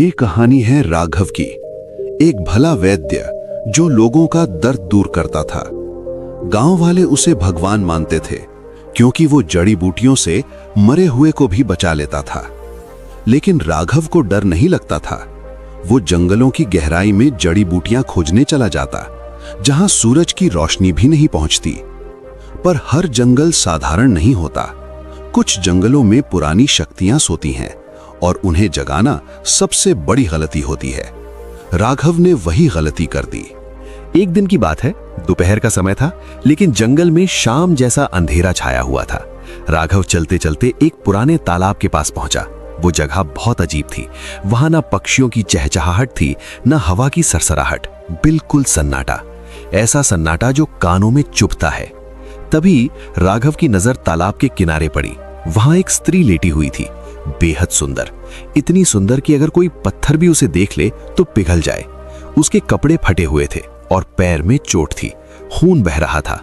ये कहानी है राघव की, एक भला वैद्य जो लोगों का दर्द दूर करता था। गांव वाले उसे भगवान मानते थे क्योंकि वो जड़ी बूटियों से मरे हुए को भी बचा लेता था। लेकिन राघव को डर नहीं लगता था। वो जंगलों की गहराई में जड़ी बूटियां खोजने चला जाता, जहां सूरज की रोशनी भी नहीं पहुंचती। पर हर जंगल साधारण नहीं होता। कुछ जंगलों में पुरानी शक्तियां सोती हैं और उन्हें जगाना सबसे बड़ी गलती होती है। राघव ने वही गलती कर दी। एक दिन की बात है, दोपहर का समय था, लेकिन जंगल में शाम जैसा अंधेरा छाया हुआ था। राघव चलते चलते एक पुराने तालाब के पास पहुंचा। वो जगह बहुत अजीब थी। वहां ना पक्षियों की चहचहाहट थी, ना हवा की सरसराहट, बिल्कुल सन्नाटा। ऐसा सन्नाटा जो कानों में चुभता है। तभी राघव की नजर तालाब के किनारे पड़ी। वहां एक स्त्री लेटी हुई थी, बेहद सुंदर, इतनी सुंदर कि अगर कोई पत्थर भी उसे देख ले तो पिघल जाए। उसके कपड़े फटे हुए थे और पैर में चोट थी, खून बह रहा था।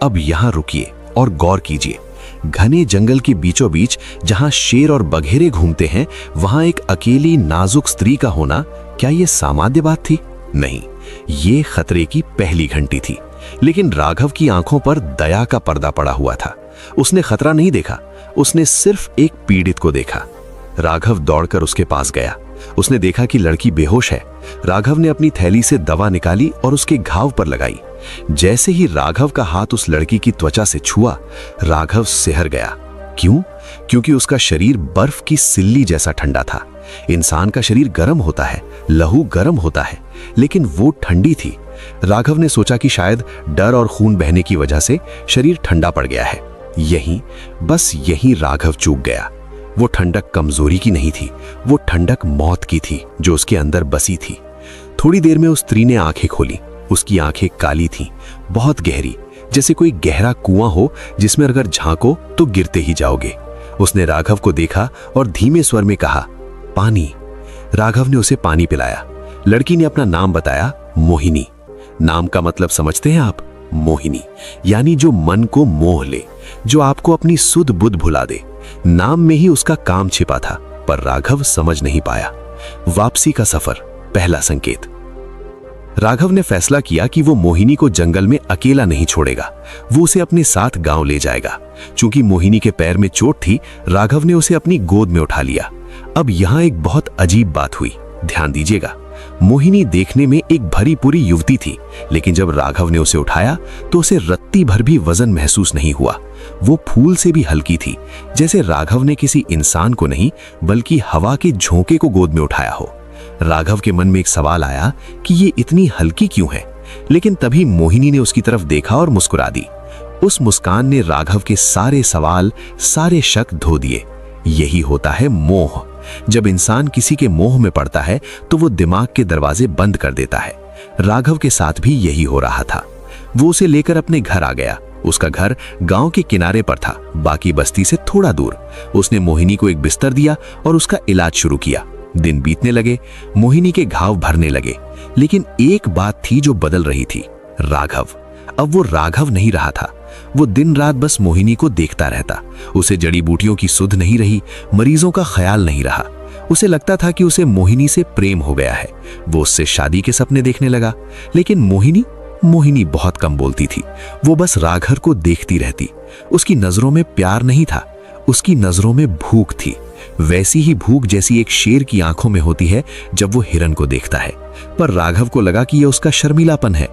अब यहां रुकिए और गौर कीजिए। घने जंगल के बीचों बीच जहां शेर और बघेरे घूमते हैं, वहां एक अकेली नाजुक स्त्री का होना, क्या यह सामान्य बात थी? नहीं, ये खतरे की पहली घंटी थी। लेकिन राघव की आंखों पर दया का पर्दा पड़ा हुआ था। उसने खतरा नहीं देखा, उसने सिर्फ एक पीड़ित को देखा। राघव दौड़कर उसके पास गया। उसने देखा कि लड़की बेहोश है। राघव ने अपनी थैली से दवा निकाली और उसके घाव पर लगाई। जैसे ही राघव का हाथ उस लड़की की त्वचा से छुआ, राघव सिहर गया। क्यों? क्योंकि उसका शरीर बर्फ की सिल्ली जैसा ठंडा था। इंसान का शरीर गर्म होता है, लहू गर्म होता है, लेकिन वो ठंडी थी। राघव ने सोचा कि शायद डर और खून बहने की वजह से शरीर ठंडा पड़ गया है। बस यहीं राघव चूक गया। वो ठंडक कमजोरी की नहीं थी, वो ठंडक मौत की थी जो उसके अंदर बसी थी। थोड़ी देर में उस स्त्री ने आंखें खोली। उसकी आंखें काली थीं, बहुत गहरी, जैसे कोई गहरा कुआं हो जिसमें अगर झांको तो गिरते ही जाओगे। उसने राघव को देखा और धीमे स्वर में कहा, पानी। राघव ने उसे पानी पिलाया। लड़की ने अपना नाम बताया, मोहिनी। नाम का मतलब समझते हैं आप? मोहिनी, यानी जो मन को मोह ले, जो आपको अपनी सुध बुध भुला दे। नाम में ही उसका काम छिपा था, पर राघव समझ नहीं पाया। वापसी का सफर, पहला संकेत। राघव ने फैसला किया कि वो मोहिनी को जंगल में अकेला नहीं छोड़ेगा। वो उसे अपने साथ गांव ले जाएगा। चूंकि मोहिनी के पैर में चोट थी, राघव ने उसे अपनी गोद में उठा लिया। अब यहां एक बहुत अजीब बात हुई, ध्यान दीजिएगा। मोहिनी देखने में एक भरी पूरी युवती थी, लेकिन जब राघव ने उसे उठाया तो उसे रत्ती भर भी वजन महसूस नहीं हुआ। वो फूल से भी हल्की थी, जैसे राघव ने किसी इंसान को नहीं बल्कि हवा के झोंके को गोद में उठाया हो। राघव के मन में एक सवाल आया कि ये इतनी हल्की क्यों है, लेकिन तभी मोहिनी ने उसकी तरफ देखा और मुस्कुरा दी। उस मुस्कान ने राघव के सारे सवाल, सारे शक धो दिए। यही होता है मोह। जब इंसान किसी के मोह में पड़ता है तो वो दिमाग के दरवाजे बंद कर देता है। राघव के साथ भी यही हो रहा था। वो उसे लेकर अपने घर आ गया। उसका घर गांव के किनारे पर था, बाकी बस्ती से थोड़ा दूर। उसने मोहिनी को एक बिस्तर दिया और उसका इलाज शुरू किया। दिन बीतने लगे, मोहिनी के घाव भरने लगे, लेकिन एक बात थी जो बदल रही थी, राघव। अब वो राघव नहीं रहा था। वो दिन रात बस मोहिनी को देखता रहता। उसे जड़ी बूटियों की सुध नहीं रही, मरीजों का ख्याल नहीं रहा। उसे लगता था कि उसे मोहिनी से प्रेम हो गया है। वो उससे शादी के सपने देखने लगा। लेकिन मोहिनी बहुत कम बोलती थी। वो बस राघव को देखती रहती। उसकी नजरों में प्यार नहीं था, उसकी नजरों में भूख थी। वैसी ही भूख जैसी एक शेर की आंखों में होती है जब वो हिरन को देखता है। पर राघव को लगा कि यह उसका शर्मीलापन है।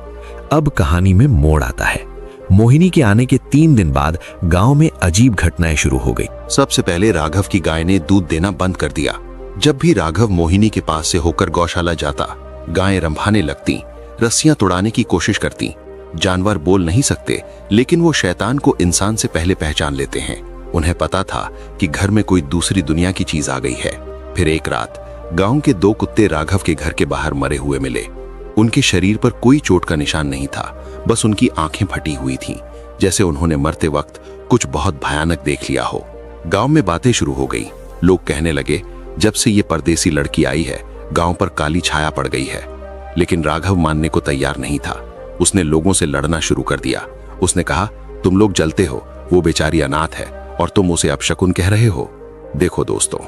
अब कहानी में मोड़ आता है। मोहिनी के आने के 3 दिन बाद गांव में अजीब घटनाएं शुरू हो गई। सबसे पहले राघव की गाय ने दूध देना बंद कर दिया। जब भी राघव मोहिनी के पास से होकर गौशाला जाता, गायें रंभाने लगती, रस्सियां तोड़ाने की कोशिश करती। जानवर बोल नहीं सकते, लेकिन वो शैतान को इंसान से पहले पहचान लेते हैं। उन्हें पता था कि घर में कोई दूसरी दुनिया की चीज आ गई है। फिर एक रात गांव के 2 कुत्ते राघव के घर के बाहर मरे हुए मिले। उनके शरीर पर कोई चोट का निशान नहीं था, बस उनकी आंखें फटी हुई थीं, जैसे उन्होंने मरते वक्त कुछ बहुत भयानक देख लिया हो। गांव में बातें शुरू हो गई। लोग कहने लगे, जब से ये परदेसी लड़की आई है, गांव पर काली छाया पड़ गई है। लेकिन राघव मानने को तैयार नहीं था। उसने लोगों से लड़ना शुरू कर दिया। उसने कहा, तुम लोग जलते हो, वो बेचारी अनाथ है और तुम उसे अपशकुन कह रहे हो। देखो दोस्तों,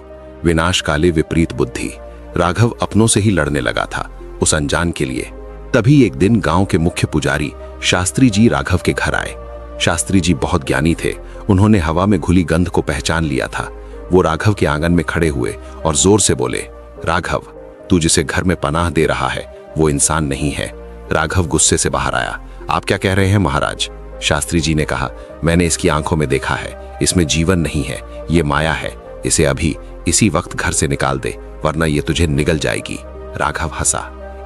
विनाश काले विपरीत बुद्धि। राघव अपनों से ही लड़ने लगा था, उस अनजान के लिए। तभी एक दिन गांव के मुख्य पुजारी शास्त्री जी राघव के घर आए। शास्त्री जी बहुत ज्ञानी थे, उन्होंने हवा में घुली गंध को पहचान लिया था। वो राघव के आंगन में खड़े हुए और जोर से बोले, राघव, तू जिसे घर में पनाह दे रहा है वो इंसान नहीं है। राघव गुस्से से बाहर आया। आप क्या कह रहे हैं महाराज? शास्त्री जी ने कहा, मैंने इसकी आंखों में देखा है, इसमें जीवन नहीं है, ये माया है। इसे अभी इसी वक्त घर से निकाल दे, वरना ये तुझे निगल जाएगी। राघव हंसा,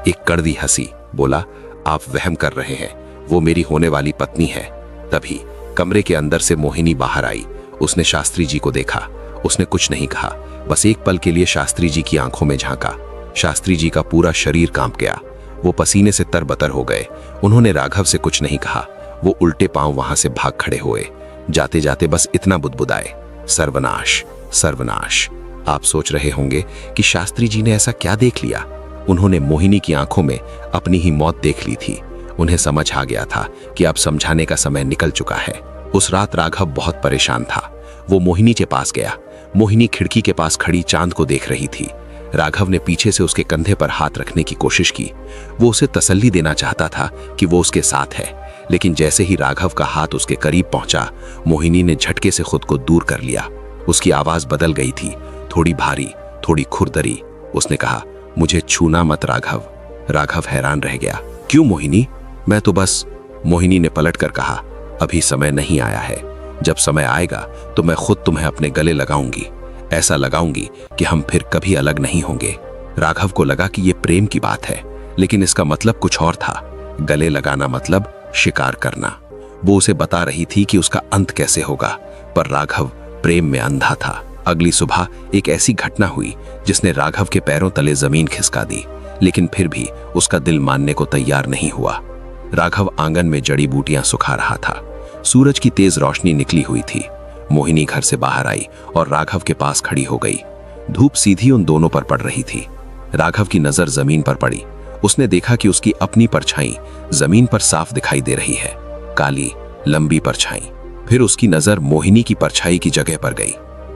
एक कड़वी हंसी, बोला, आप वहम कर रहे हैं, वो मेरी होने वाली पत्नी है। तभी कमरे के अंदर से मोहिनी बाहर आई। उसने शास्त्री जी को देखा। उसने कुछ नहीं कहा, बस एक पल के लिए शास्त्री जी की आंखों में झांका। शास्त्री जी का पूरा शरीर कांप गया, वो पसीने से तरबतर हो गए। उन्होंने राघव से कुछ नहीं कहा, वो उल्टे पांव वहां से भाग खड़े हुए। जाते जाते बस इतना बुदबुदाए, सर्वनाश, सर्वनाश। आप सोच रहे होंगे कि शास्त्री जी ने ऐसा क्या देख लिया। उन्होंने मोहिनी की आंखों में अपनी ही मौत देख ली थी। उन्हें समझ आ गया था कि अब समझाने का समय निकल चुका है। उस रात राघव बहुत परेशान था। वो मोहिनी के पास गया। मोहिनी खिड़की के पास खड़ी चांद को देख रही थी। राघव ने पीछे से उसके कंधे पर हाथ रखने की कोशिश की। वो उसे तसल्ली देना चाहता था कि वो उसके साथ है, लेकिन जैसे ही राघव का हाथ उसके करीब पहुंचा, मोहिनी ने झटके से खुद को दूर कर लिया। उसकी आवाज बदल गई थी, थोड़ी भारी, थोड़ी खुरदरी। उसने कहा, मुझे छूना मत राघव। राघव हैरान रह गया, क्यों मोहिनी? मैं तो बस। मोहिनी ने पलटकर कहा, अभी समय नहीं आया है। जब समय आएगा तो मैं खुद तुम्हें अपने गले लगाऊंगी, ऐसा लगाऊंगी कि हम फिर कभी अलग नहीं होंगे। राघव को लगा कि ये प्रेम की बात है, लेकिन इसका मतलब कुछ और था। गले लगाना मतलब शिकार करना। वो उसे बता रही थी कि उसका अंत कैसे होगा, पर राघव प्रेम में अंधा था। अगली सुबह एक ऐसी घटना हुई जिसने राघव के पैरों तले जमीन खिसका दी, लेकिन फिर भी उसका दिल मानने को तैयार नहीं हुआ। राघव आंगन में जड़ी बूटियां सुखा रहा था। सूरज की तेज रोशनी निकली हुई थी। मोहिनी घर से बाहर आई और राघव के पास खड़ी हो गई। धूप सीधी उन दोनों पर पड़ रही थी। राघव की नजर जमीन पर पड़ी। उसने देखा कि उसकी अपनी परछाई जमीन पर साफ दिखाई दे रही है, काली लंबी परछाई। फिर उसकी नजर मोहिनी की परछाई की जगह पर गई।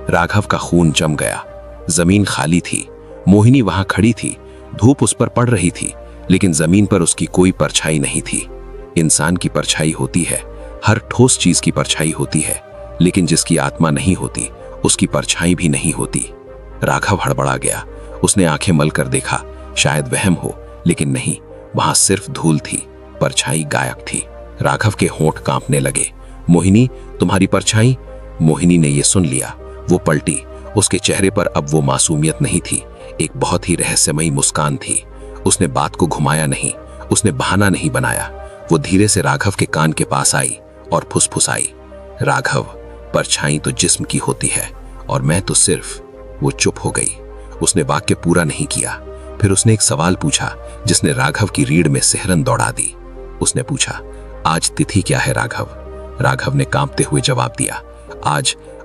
राघव का खून जम गया। जमीन खाली थी, मोहिनी वहां खड़ी थी, धूप उस पर पड़ रही थी, लेकिन जमीन पर उसकी कोई परछाई नहीं थी। इंसान की परछाई होती है, हर ठोस चीज की परछाई होती है, लेकिन जिसकी आत्मा नहीं होती उसकी परछाई भी नहीं होती। राघव हड़बड़ा गया। उसने आंखें मलकर देखा, शायद वहम हो, लेकिन नहीं, वहां सिर्फ धूल थी, परछाई गायब थी। राघव के होंठ कांपने लगे। मोहिनी, तुम्हारी परछाई? मोहिनी ने यह सुन लिया। वो पलटी। उसके चेहरे पर अब वो मासूमियत नहीं थी, एक बहुत ही रहस्यमयी मुस्कान थी। उसने बात को घुमाया नहीं, उसने बहाना नहीं बनाया। वो धीरे से राघव के कान के पास आई और फुसफुसाई, राघव, परछाई तो जिस्म की होती है और मैं तो सिर्फ। वो चुप हो गई। उसने वाक्य पूरा नहीं किया। फिर उसने एक सवाल पूछा जिसने राघव की रीढ़ में सिहरन दौड़ा दी। उसने पूछा, आज तिथि क्या है राघव? राघव ने कांपते हुए जवाब दिया,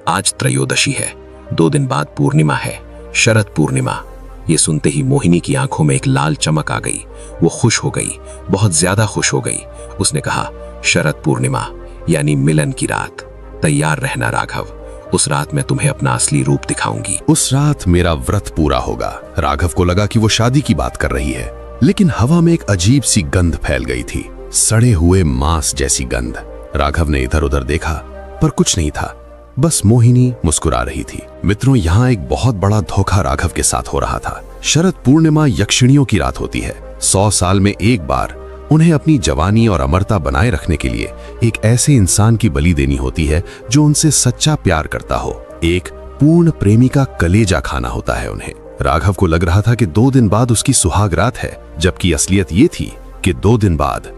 आज त्रयोदशी है, 2 दिन बाद पूर्णिमा है, शरद पूर्णिमा। ये सुनते ही मोहिनी की आंखों में एक लाल चमक आ गई। वो खुश हो गई, बहुत ज्यादा खुश हो गई। उसने कहा, शरद पूर्णिमा यानी मिलन की रात। तैयार रहना राघव, उस रात मैं तुम्हें अपना असली रूप दिखाऊंगी। उस रात मेरा व्रत पूरा होगा। राघव को लगा कि वो शादी की बात कर रही है, लेकिन हवा में एक अजीब सी गंध फैल गई थी, सड़े हुए मांस जैसी गंध। राघव ने इधर उधर देखा, पर कुछ नहीं था, बस मोहिनी मुस्कुरा रही थी। मित्रों, यहाँ एक बहुत बड़ा धोखा राघव के साथ हो रहा था। शरद पूर्णिमा यक्षिणियों की रात होती है। 100 साल में एक बार उन्हें अपनी जवानी और अमरता बनाए रखने के लिए एक ऐसे इंसान की बलि देनी होती है जो उनसे सच्चा प्यार करता हो। एक पूर्ण प्रेमी का कलेजा खाना होता है उन्हें। राघव को लग रहा था कि 2 दिन बाद उसकी सुहाग रात है, जबकि असलियत ये थी कि 2 दिन बाद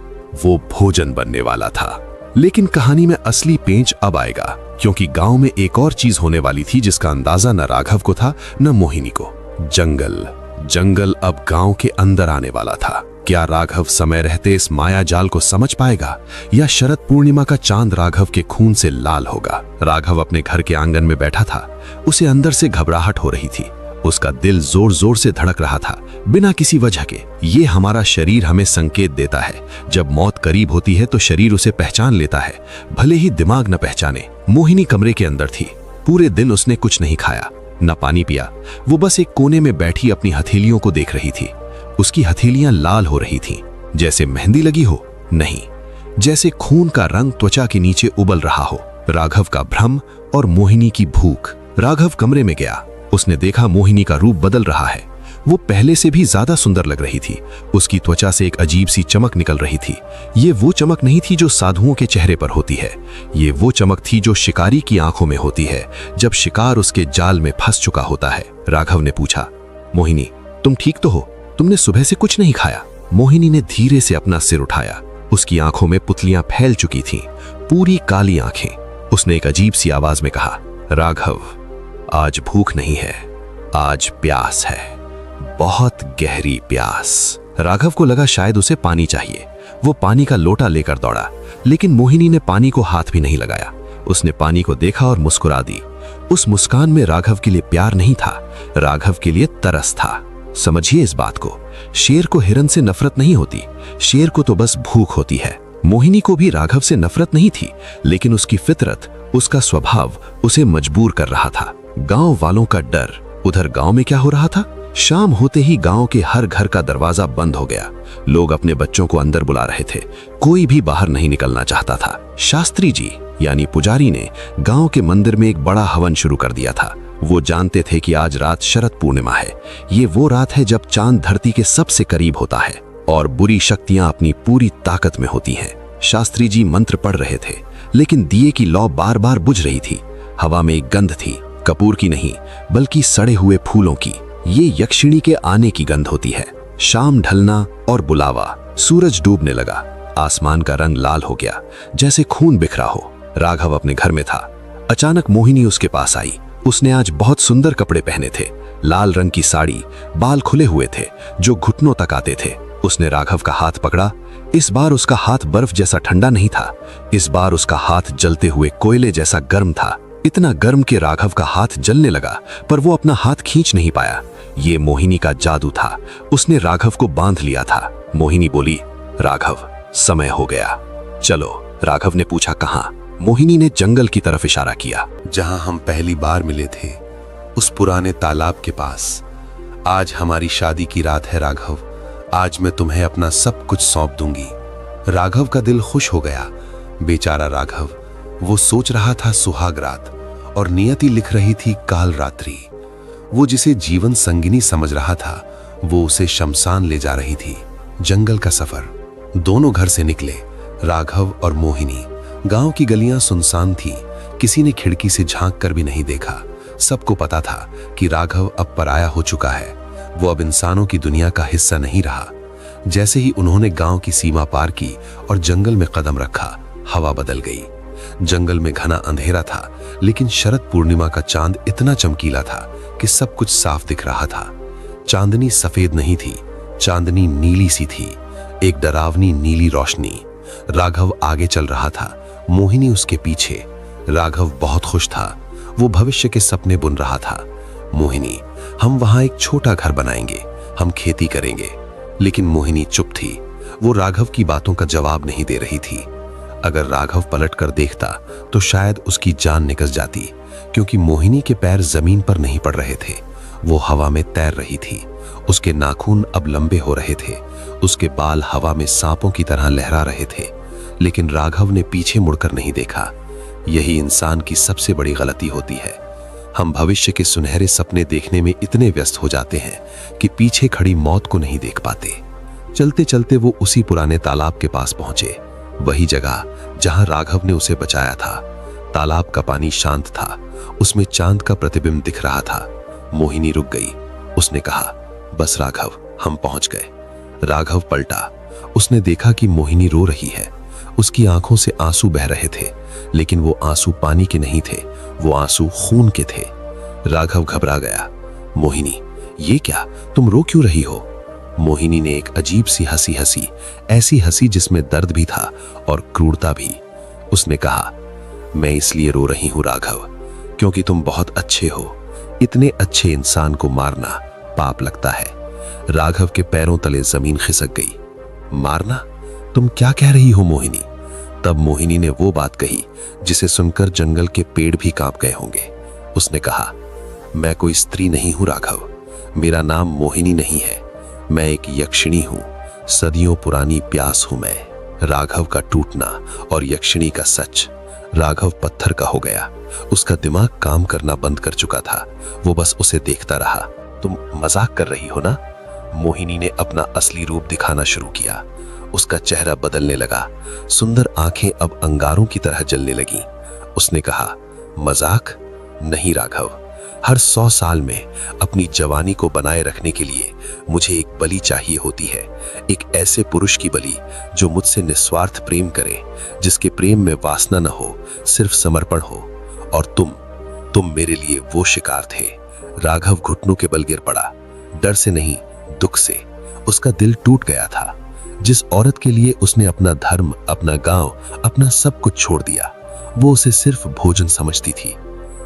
वो भोजन बनने वाला था। लेकिन कहानी में असली पेंच अब आएगा, क्योंकि गांव में एक और चीज होने वाली थी जिसका अंदाजा न राघव को था न मोहिनी को। जंगल अब गांव के अंदर आने वाला था। क्या राघव समय रहते इस माया जाल को समझ पाएगा, या शरद पूर्णिमा का चांद राघव के खून से लाल होगा? राघव अपने घर के आंगन में बैठा था। उसे अंदर से घबराहट हो रही थी। उसका दिल जोर जोर से धड़क रहा था, बिना किसी वजह के। ये हमारा शरीर हमें संकेत देता है। जब मौत करीब होती है तो शरीर उसे पहचान लेता है, भले ही दिमाग न पहचाने। मोहिनी कमरे के अंदर थी। पूरे दिन उसने कुछ नहीं खाया। न पानी पिया। वो बस एक कोने में बैठी अपनी हथेलियों को देख रही थी। उसकी हथेलियां लाल हो रही थीं, जैसे मेहंदी लगी हो, नहीं, जैसे खून का रंग त्वचा के नीचे उबल रहा हो। राघव का भ्रम और मोहिनी की भूख। राघव कमरे में गया। उसने देखा मोहिनी का रूप बदल रहा है। वो पहले से भी ज्यादा सुंदर लग रही थी। उसकी त्वचा से एक अजीब सी चमक निकल रही थी। ये वो चमक नहीं थी जो साधुओं के चेहरे पर होती है। ये वो चमक थी जो शिकारी की आंखों में होती है जब शिकार उसके जाल में फंस चुका होता है। राघव ने पूछा, मोहिनी, तुम ठीक तो हो? तुमने सुबह से कुछ नहीं खाया? मोहिनी ने धीरे से अपना सिर उठाया। उसकी आंखों में पुतलियां फैल चुकी थीं, पूरी काली आंखें। उसने एक अजीब सी आवाज में कहा, राघव, आज भूख नहीं है, आज प्यास है, बहुत गहरी प्यास। राघव को लगा शायद उसे पानी चाहिए। वो पानी का लोटा लेकर दौड़ा, लेकिन मोहिनी ने पानी को हाथ भी नहीं लगाया। उसने पानी को देखा और मुस्कुरा दी। उस मुस्कान में राघव के लिए प्यार नहीं था, राघव के लिए तरस था। समझिए इस बात को, शेर को हिरन से नफरत नहीं होती, शेर को तो बस भूख होती है। मोहिनी को भी राघव से नफरत नहीं थी, लेकिन उसकी फितरत, उसका स्वभाव उसे मजबूर कर रहा था। गांव वालों का डर। उधर गांव में क्या हो रहा था? शाम होते ही गांव के हर घर का दरवाजा बंद हो गया। लोग अपने बच्चों को अंदर बुला रहे थे, कोई भी बाहर नहीं निकलना चाहता था। शास्त्री जी यानी पुजारी ने गांव के मंदिर में एक बड़ा हवन शुरू कर दिया था। वो जानते थे कि आज रात शरद पूर्णिमा है। ये वो रात है जब चांद धरती के सबसे करीब होता है और बुरी शक्तियां अपनी पूरी ताकत में होती हैं। शास्त्री जी मंत्र पढ़ रहे थे, लेकिन दिए की लौ बार बार बुझ रही थी। हवा में एक गंध थी, कपूर की नहीं बल्कि सड़े हुए फूलों की। ये यक्षिणी के आने की गंध होती है। शाम ढलना और बुलावा। सूरज डूबने लगा। आसमान का रंग लाल हो गया, जैसे खून बिखरा हो। राघव अपने घर में था। अचानक मोहिनी उसके पास आई। उसने आज बहुत सुंदर कपड़े पहने थे, लाल रंग की साड़ी, बाल खुले हुए थे जो घुटनों तक आते थे। उसने राघव का हाथ पकड़ा। इस बार उसका हाथ बर्फ जैसा ठंडा नहीं था, इस बार उसका हाथ जलते हुए कोयले जैसा गर्म था। इतना गर्म कि राघव का हाथ जलने लगा, पर वो अपना हाथ खींच नहीं पाया। ये मोहिनी का जादू था। उसने राघव को बांध लिया था। मोहिनी बोली, राघव, समय हो गया, चलो। राघव ने पूछा, कहाँ? मोहिनी ने जंगल की तरफ इशारा किया। जहां हम पहली बार मिले थे, उस पुराने तालाब के पास। आज हमारी शादी की रात है राघव, आज मैं तुम्हें अपना सब कुछ सौंप दूंगी। राघव का दिल खुश हो गया। बेचारा राघव, वो सोच रहा था सुहाग रात और नियति लिख रही थी काल रात्रि। वो जिसे जीवन संगिनी समझ रहा था, वो उसे शमशान ले जा रही थी। जंगल का सफर। दोनों घर से निकले, राघव और मोहिनी। गांव की गलियां सुनसान थी, किसी ने खिड़की से झांक कर भी नहीं देखा। सबको पता था कि राघव अब पराया हो चुका है, वो अब इंसानों की दुनिया का हिस्सा नहीं रहा। जैसे ही उन्होंने गांव की सीमा पार की और जंगल में कदम रखा, हवा बदल गई। जंगल में घना अंधेरा था, लेकिन शरद पूर्णिमा का चांद इतना चमकीला था कि सब कुछ साफ दिख रहा था। चांदनी सफेद नहीं थी, चांदनी नीली सी थी, एक डरावनी नीली रोशनी। राघव आगे चल रहा था, मोहिनी उसके पीछे। राघव बहुत खुश था, वो भविष्य के सपने बुन रहा था। मोहिनी, हम वहां एक छोटा घर बनाएंगे, हम खेती करेंगे। लेकिन मोहिनी चुप थी, वो राघव की बातों का जवाब नहीं दे रही थी। अगर राघव पलट कर देखता तो शायद उसकी जान निकल जाती, क्योंकि मोहिनी के पैर जमीन पर नहीं पड़ रहे थे, वो हवा में तैर रही थी। उसके नाखून अब लंबे हो रहे थे, उसके बाल हवा में सांपों की तरह लहरा रहे थे। लेकिन राघव ने पीछे मुड़कर नहीं देखा। यही इंसान की सबसे बड़ी गलती होती है। हम भविष्य के सुनहरे सपने देखने में इतने व्यस्त हो जाते हैं कि पीछे खड़ी मौत को नहीं देख पाते। चलते चलते वो उसी पुराने तालाब के पास पहुंचे, वही जगह जहां राघव ने उसे बचाया था। तालाब का पानी शांत था, उसमें चांद का प्रतिबिंब दिख रहा था। मोहिनी रुक गई। उसने कहा, बस राघव, हम पहुंच गए। राघव पलटा। उसने देखा कि मोहिनी रो रही है। उसकी आंखों से आंसू बह रहे थे, लेकिन वो आंसू पानी के नहीं थे, वो आंसू खून के थे। राघव घबरा गया। मोहिनी, ये क्या, तुम रो क्यों रही हो? मोहिनी ने एक अजीब सी हंसी हंसी, ऐसी हंसी जिसमें दर्द भी था और क्रूरता भी। उसने कहा, मैं इसलिए रो रही हूं राघव, क्योंकि तुम बहुत अच्छे हो। इतने अच्छे इंसान को मारना पाप लगता है। राघव के पैरों तले जमीन खिसक गई। मारना? तुम क्या कह रही हो मोहिनी? तब मोहिनी ने वो बात कही जिसे सुनकर जंगल के पेड़ भी कांप गए होंगे। उसने कहा, मैं कोई स्त्री नहीं हूं राघव, मेरा नाम मोहिनी नहीं है, मैं एक यक्षिणी हूं, सदियों पुरानी प्यास हूं मैं। राघव का टूटना और यक्षिणी का सच। राघव पत्थर का हो गया, उसका दिमाग काम करना बंद कर चुका था। वो बस उसे देखता रहा। तुम मजाक कर रही हो ना? मोहिनी ने अपना असली रूप दिखाना शुरू किया। उसका चेहरा बदलने लगा, सुंदर आंखें अब अंगारों की तरह जलने लगी। उसने कहा, मजाक नहीं राघव, हर 100 साल में अपनी जवानी को बनाए रखने के लिए मुझे एक बलि चाहिए होती है, एक ऐसे पुरुष की बलि जो मुझसे निस्वार्थ प्रेम करे, जिसके प्रेम में वासना न हो, सिर्फ समर्पण हो। और तुम मेरे लिए वो शिकार थे। राघव घुटनों के बल गिर पड़ा, डर से नहीं, दुख से। उसका दिल टूट गया था। जिस औरत के लिए उसने अपना धर्म, अपना गांव, अपना सब कुछ छोड़ दिया, वो उसे सिर्फ भोजन समझती थी।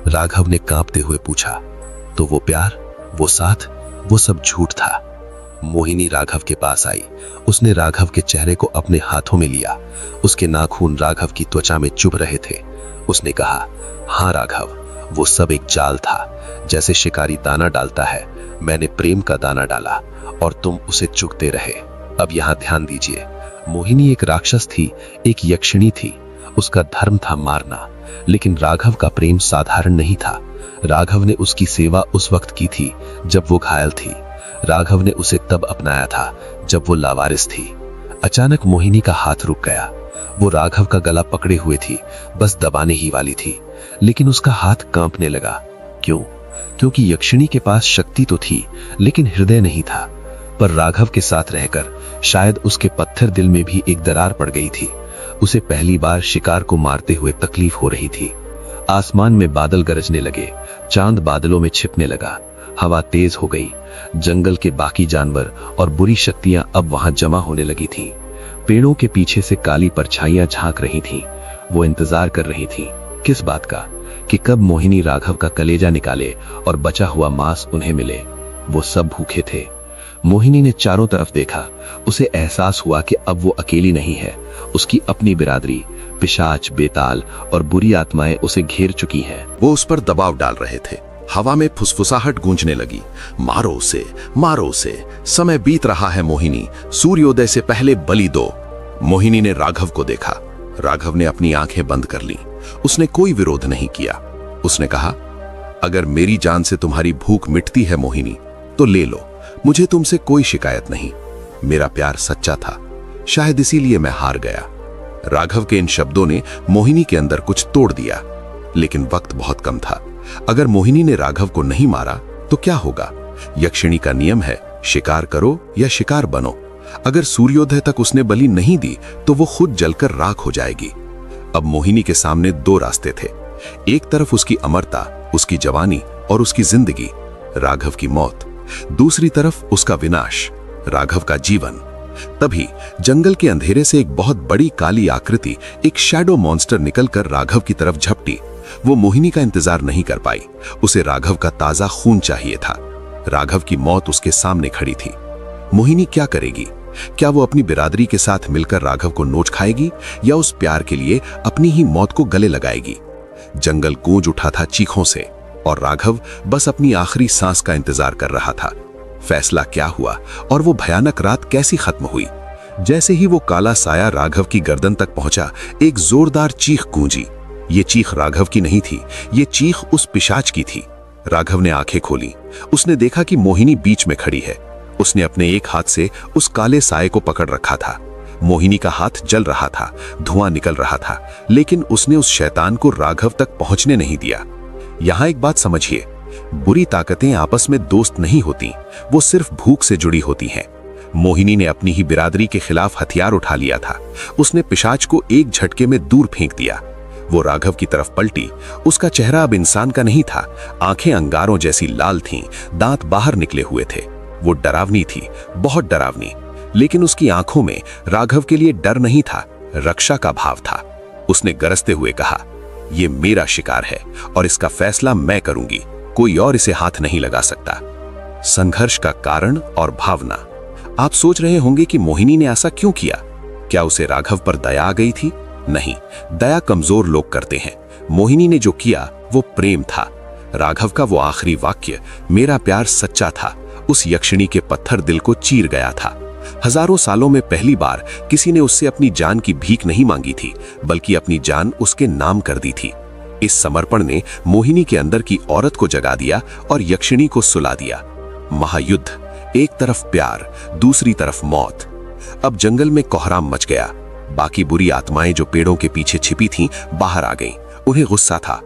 राघव ने कांपते हुए पूछा, तो वो प्यार, वो साथ, वो सब झूठ था? मोहिनी राघव के पास आई। उसने राघव के चेहरे को अपने हाथों में लिया। उसके नाखून राघव की त्वचा में चुभ रहे थे। उसने कहा, हाँ राघव, वो सब एक जाल था। जैसे शिकारी दाना डालता है, मैंने प्रेम का दाना डाला और तुम उसे चुगते रहे। अब यहाँ ध्यान दीजिए, मोहिनी एक राक्षस थी, एक यक्षिणी थी। उसका धर्म था मारना, लेकिन राघव का प्रेम साधारण नहीं था। राघव ने उसकी सेवा उस वक्त की थी जब वो घायल थी। राघव ने उसे तब अपनाया था जब वो लावारिस थी। अचानक मोहिनी का हाथ रुक गया। वो राघव का गला पकड़े हुए थी, बस दबाने ही वाली थी, लेकिन उसका हाथ कांपने लगा। क्यों? क्योंकि यक्षिणी के पास शक्ति तो थी, लेकिन हृदय नहीं था। पर राघव के साथ रहकर शायद उसके पत्थर दिल में भी एक दरार पड़ गई थी। उसे पहली बार शिकार को मारते हुए तकलीफ हो रही थी। आसमान में बादल गरजने लगे, चांद बादलों में छिपने लगा, हवा तेज हो गई। जंगल के बाकी जानवर और बुरी शक्तियां अब वहां जमा होने लगी थीं। पेड़ों के पीछे से काली परछाइयां झांक रही थीं। वो इंतजार कर रही थीं, किस बात का? कि कब मोहिनी राघव का कलेजा निकाले और बचा हुआ मांस उन्हें मिले। वो सब भूखे थे। मोहिनी ने चारों तरफ देखा। उसे एहसास हुआ कि अब वो अकेली नहीं है। उसकी अपनी बिरादरी, पिशाच, बेताल और बुरी आत्माएं उसे घेर चुकी हैं। वो उस पर दबाव डाल रहे थे। हवा में फुसफुसाहट गूंजने लगी, मारो उसे, मारो उसे, समय बीत रहा है मोहिनी, सूर्योदय से पहले बलि दो। मोहिनी ने राघव को देखा। राघव ने अपनी आंखें बंद कर ली। उसने कोई विरोध नहीं किया। उसने कहा, अगर मेरी जान से तुम्हारी भूख मिटती है मोहिनी, तो ले लो, मुझे तुमसे कोई शिकायत नहीं। मेरा प्यार सच्चा था, शायद इसीलिए मैं हार गया। राघव के इन शब्दों ने मोहिनी के अंदर कुछ तोड़ दिया, लेकिन वक्त बहुत कम था। अगर मोहिनी ने राघव को नहीं मारा तो क्या होगा? यक्षिणी का नियम है, शिकार करो या शिकार बनो। अगर सूर्योदय तक उसने बलि नहीं दी तो वो खुद जलकर राख हो जाएगी। अब मोहिनी के सामने दो रास्ते थे। एक तरफ उसकी अमरता, उसकी जवानी और उसकी जिंदगी, राघव की मौत। दूसरी तरफ उसका विनाश, राघव का जीवन। तभी जंगल के अंधेरे से एक बहुत बड़ी काली आकृति, एक शैडो मॉन्स्टर निकलकर राघव की तरफ झपटी। वो मोहिनी का इंतजार नहीं कर पाई। उसे राघव का ताजा खून चाहिए था। राघव की मौत उसके सामने खड़ी थी। मोहिनी क्या करेगी? क्या वो अपनी बिरादरी के साथ मिलकर राघव को नोच खाएगी या उस प्यार के लिए अपनी ही मौत को गले लगाएगी? जंगल गूंज उठा था चीखों से और राघव बस अपनी आखिरी सांस का इंतजार कर रहा था। फैसला क्या हुआ और वो भयानक रात कैसी खत्म हुई? जैसे ही वो काला साया राघव की गर्दन तक पहुंचा, एक जोरदार चीख गूंजी। ये चीख राघव की नहीं थी, ये चीख उस पिशाच की थी। राघव ने आंखें खोली। उसने देखा कि मोहिनी बीच में खड़ी है। उसने अपने एक हाथ से उस काले साये को पकड़ रखा था। मोहिनी का हाथ जल रहा था, धुआं निकल रहा था, लेकिन उसने उस शैतान को राघव तक पहुंचने नहीं दिया। यहां एक बात समझिए, बुरी ताकतें आपस में दोस्त नहीं होती, वो सिर्फ भूख से जुड़ी होती हैं। मोहिनी ने अपनी ही बिरादरी के खिलाफ हथियार उठा लिया था। उसने पिशाच को एक झटके में दूर फेंक दिया। वो राघव की तरफ पलटी। उसका चेहरा अब इंसान का नहीं था। आंखें अंगारों जैसी लाल थीं, दांत बाहर निकले हुए थे। वो डरावनी थी, बहुत डरावनी। लेकिन उसकी आंखों में राघव के लिए डर नहीं था, रक्षा का भाव था। उसने गरजते हुए कहा, ये मेरा शिकार है और इसका फैसला मैं करूंगी, कोई और इसे हाथ नहीं लगा सकता। संघर्ष का कारण और भावना। आप सोच रहे होंगे कि मोहिनी ने ऐसा क्यों किया? क्या उसे राघव पर दया आ गई थी? नहीं, दया कमजोर लोग करते हैं। मोहिनी ने जो किया वो प्रेम था। राघव का वो आखिरी वाक्य, मेरा प्यार सच्चा था, उस यक्षिणी के पत्थर दिल को चीर गया था। हजारों सालों में पहली बार किसी ने उससे अपनी जान की भीख नहीं मांगी थी, बल्कि अपनी जान उसके नाम कर दी थी। इस समर्पण ने मोहिनी के अंदर की औरत को जगा दिया और यक्षिणी को सुला दिया। महायुद्ध, एक तरफ प्यार, दूसरी तरफ मौत। अब जंगल में कोहराम मच गया। बाकी बुरी आत्माएं जो पेड़ों के पीछे छिपी थीं, बाहर आ गईं। उन्हें गुस्सा था।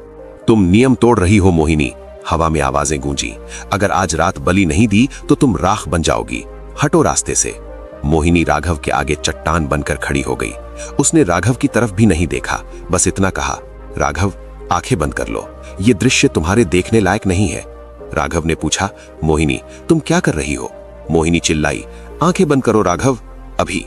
तुम नियम तोड़ रही हो मोहिनी, हवा में आवाजें गूंजी। अगर आज रात बलि नहीं दी तो तुम राख बन जाओगी, हटो रास्ते से। मोहिनी राघव के आगे चट्टान बनकर खड़ी हो गई। उसने राघव की तरफ भी नहीं देखा, बस इतना कहा, राघव आंखें बंद कर लो, ये दृश्य तुम्हारे देखने लायक नहीं है। राघव ने पूछा, मोहिनी तुम क्या कर रही हो? मोहिनी चिल्लाई, आंखें बंद करो राघव, अभी।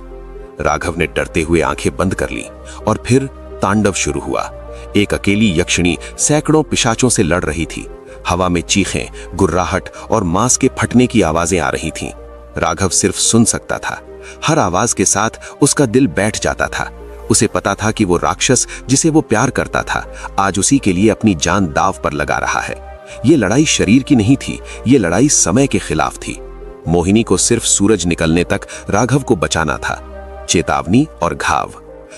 राघव ने डरते हुए आंखें बंद कर ली और फिर तांडव शुरू हुआ। एक अकेली यक्षिणी सैकड़ों पिशाचों से लड़ रही थी। हवा में चीखें, गुर्राहट और मांस के फटने की आवाजें आ रही थीं। राघव सिर्फ सुन सकता था। हर आवाज के साथ उसका दिल बैठ जाता था। उसे पता था कि वो राक्षस जिसे वो प्यार करता था, आज उसी के लिए अपनी जान दांव पर लगा रहा है। ये लड़ाई शरीर की नहीं थी, ये लड़ाई समय के खिलाफ थी। मोहिनी को सिर्फ सूरज निकलने तक राघव को बचाना था। चेतावनी और घाव।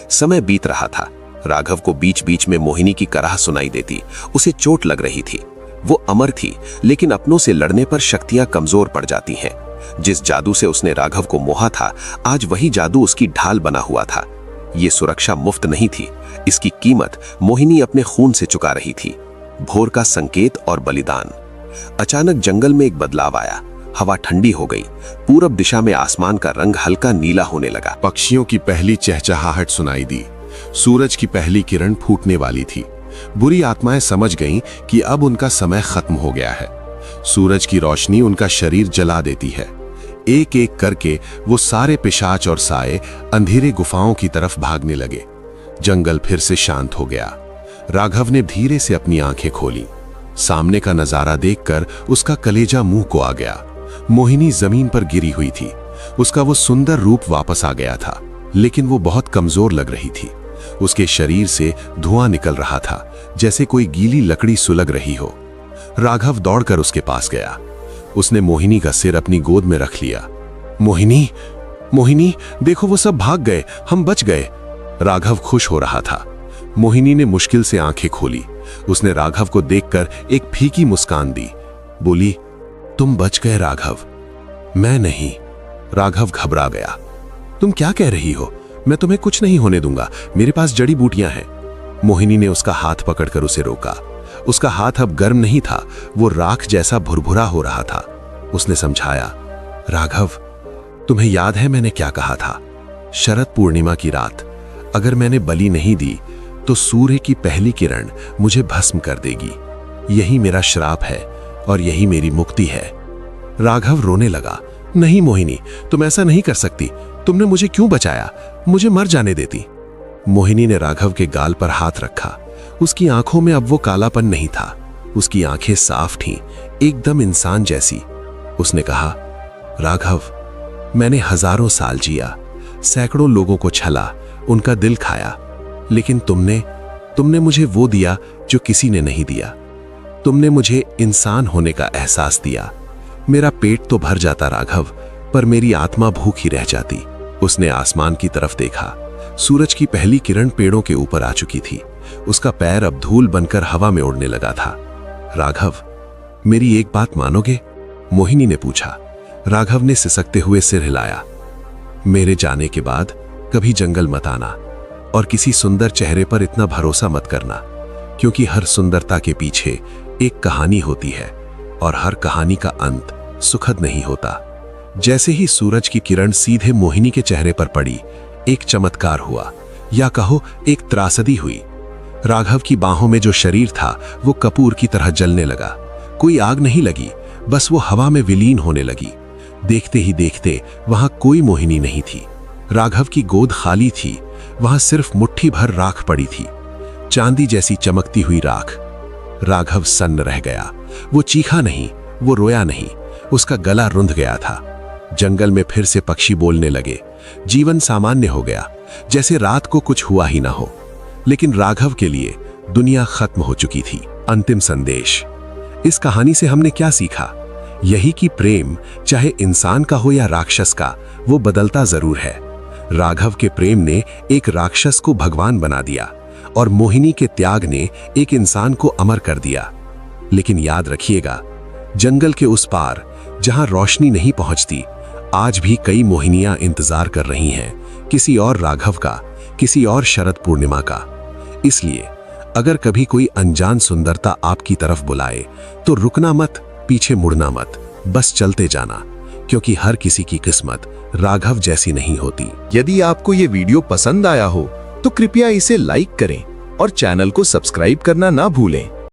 समय बीत रहा था। राघव को बीच बीच में मोहिनी की कराह सुनाई देती। उसे चोट लग रही थी। वो अमर थी, लेकिन अपनों से लड़ने पर शक्तियां कमजोर पड़ जाती हैं। जिस जादू से उसने राघव को मोहा था, आज वही जादू उसकी ढाल बना हुआ था। ये सुरक्षा मुफ्त नहीं थी, इसकी कीमत मोहिनी अपने खून से चुका रही थी। भोर का संकेत और बलिदान। अचानक जंगल में एक बदलाव आया। हवा ठंडी हो गई। पूरब दिशा में आसमान का रंग हल्का नीला होने लगा। पक्षियों की पहली चहचहाहट सुनाई दी। सूरज की पहली किरण फूटने वाली थी। बुरी आत्माएं समझ गईं कि अब उनका समय खत्म हो गया है। सूरज की रोशनी उनका शरीर जला देती है। एक एक करके वो सारे पिशाच और साए अंधेरे गुफाओं की तरफ भागने लगे। जंगल फिर से शांत हो गया। राघव ने धीरे से अपनी आंखें खोली। सामने का नजारा देखकर उसका कलेजा मुंह को आ गया। मोहिनी जमीन पर गिरी हुई थी। उसका वो सुंदर रूप वापस आ गया था, लेकिन वो बहुत कमजोर लग रही थी। उसके शरीर से धुआं निकल रहा था, जैसे कोई गीली लकड़ी सुलग रही हो। राघव दौड़कर उसके पास गया। उसने मोहिनी का सिर अपनी गोद में रख लिया। मोहिनी, मोहिनी, देखो वो सब भाग गए, हम बच गए। राघव खुश हो रहा था। मोहिनी ने मुश्किल से आंखें खोली। उसने राघव को देखकर एक फीकी मुस्कान दी। बोली, तुम बच गए राघव, मैं नहीं। राघव घबरा गया। तुम क्या कह रही हो? मैं तुम्हें कुछ नहीं होने दूंगा, मेरे पास जड़ी बूटियां हैं। मोहिनी ने उसका हाथ पकड़कर उसे रोका। उसका हाथ अब गर्म नहीं था, वो राख जैसा भुरभुरा हो रहा था। उसने समझाया, राघव, तुम्हें याद है मैंने क्या कहा था? शरद पूर्णिमा की रात अगर मैंने बलि नहीं दी तो सूर्य की पहली किरण मुझे भस्म कर देगी। यही मेरा श्राप है और यही मेरी मुक्ति है। राघव रोने लगा। नहीं मोहिनी, तुम ऐसा नहीं कर सकती। तुमने मुझे क्यों बचाया? मुझे मर जाने देती। मोहिनी ने राघव के गाल पर हाथ रखा। उसकी आंखों में अब वो कालापन नहीं था। उसकी आंखें साफ थीं, एकदम इंसान जैसी। उसने कहा, राघव, मैंने हजारों साल जिया, सैकड़ों लोगों को छला, उनका दिल खाया, लेकिन तुमने मुझे वो दिया जो किसी ने नहीं दिया। तुमने मुझे इंसान होने का एहसास दिया। मेरा पेट तो भर जाता राघव, पर मेरी आत्मा भूखी रह जाती। उसने आसमान की तरफ देखा। सूरज की पहली किरण पेड़ों के ऊपर आ चुकी थी। उसका पैर अब धूल बनकर हवा में उड़ने लगा था। राघव, मेरी एक बात मानोगे? मोहिनी ने पूछा। राघव ने सिसकते हुए सिर हिलाया। मेरे जाने के बाद कभी जंगल मत आना और किसी सुंदर चेहरे पर इतना भरोसा मत करना, क्योंकि हर सुंदरता के पीछे एक कहानी होती है और हर कहानी का अंत सुखद नहीं होता। जैसे ही सूरज की किरण सीधे मोहिनी के चेहरे पर पड़ी, एक चमत्कार हुआ, या कहो एक त्रासदी हुई। राघव की बाहों में जो शरीर था वो कपूर की तरह जलने लगा। कोई आग नहीं लगी, बस वो हवा में विलीन होने लगी। देखते ही देखते वहां कोई मोहिनी नहीं थी। राघव की गोद खाली थी, वहां सिर्फ मुट्ठी भर राख पड़ी थी, चांदी जैसी चमकती हुई राख। राघव सन्न रह गया। वो चीखा नहीं, वो रोया नहीं, उसका गला रुंध गया था। जंगल में फिर से पक्षी बोलने लगे। जीवन सामान्य हो गया, जैसे रात को कुछ हुआ ही ना हो। लेकिन राघव के लिए दुनिया खत्म हो चुकी थी। अंतिम संदेश। इस कहानी से हमने क्या सीखा? यही कि प्रेम चाहे इंसान का हो या राक्षस का, वो बदलता जरूर है। राघव के प्रेम ने एक राक्षस को भगवान बना दिया और मोहिनी के त्याग ने एक इंसान को अमर कर दिया। लेकिन याद रखिएगा, जंगल के उस पार जहां रोशनी नहीं पहुंचती, आज भी कई मोहिनियां इंतजार कर रही हैं, किसी और राघव का, किसी और शरद पूर्णिमा का। इसलिए अगर कभी कोई अनजान सुंदरता आपकी तरफ बुलाए तो रुकना मत, पीछे मुड़ना मत, बस चलते जाना, क्योंकि हर किसी की किस्मत राघव जैसी नहीं होती। यदि आपको ये वीडियो पसंद आया हो तो कृपया इसे लाइक करें और चैनल को सब्सक्राइब करना ना भूलें।